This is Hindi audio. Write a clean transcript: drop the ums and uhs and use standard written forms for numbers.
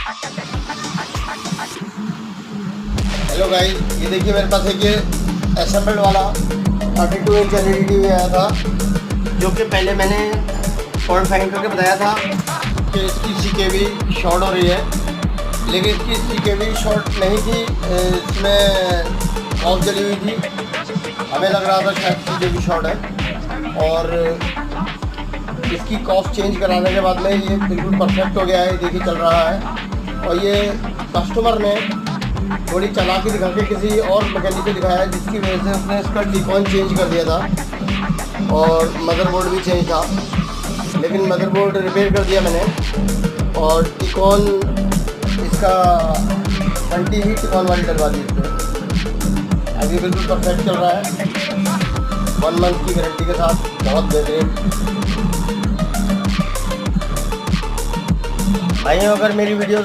हेलो गाइस, ये देखिए मेरे पास एक ये असेंबल्ड वाला 32 इंच एलईडी टीवी आया था, जो कि पहले मैंने फॉल्ट फाइंड करके बताया था कि इसकी सीकेबी शॉर्ट हो रही है, लेकिन इसकी सीकेबी शॉर्ट नहीं थी, इसमें ऑफ जली हुई थी। हमें लग रहा था शायद सीकेबी शॉर्ट है, और इसकी कॉस्ट चेंज कराने के बाद में ये बिल्कुल परफेक्ट हो गया है। देखिए चल रहा है, और ये कस्टमर ने थोड़ी चालाकी दिखा के किसी और मैकेनिक को दिखाया है, जिसकी वजह से उसने इसका टिकॉन चेंज कर दिया था और मदरबोर्ड भी चेंज था। लेकिन मदरबोर्ड रिपेयर कर दिया मैंने, और टिकॉन इसका एंटी हीट टिकॉन वाली डलवा दी इसमें। अभी बिल्कुल परफेक्ट चल रहा है, 1 मंथ की गारंटी के साथ, बहुत बेहतरीन। भाइयों, अगर मेरी वीडियो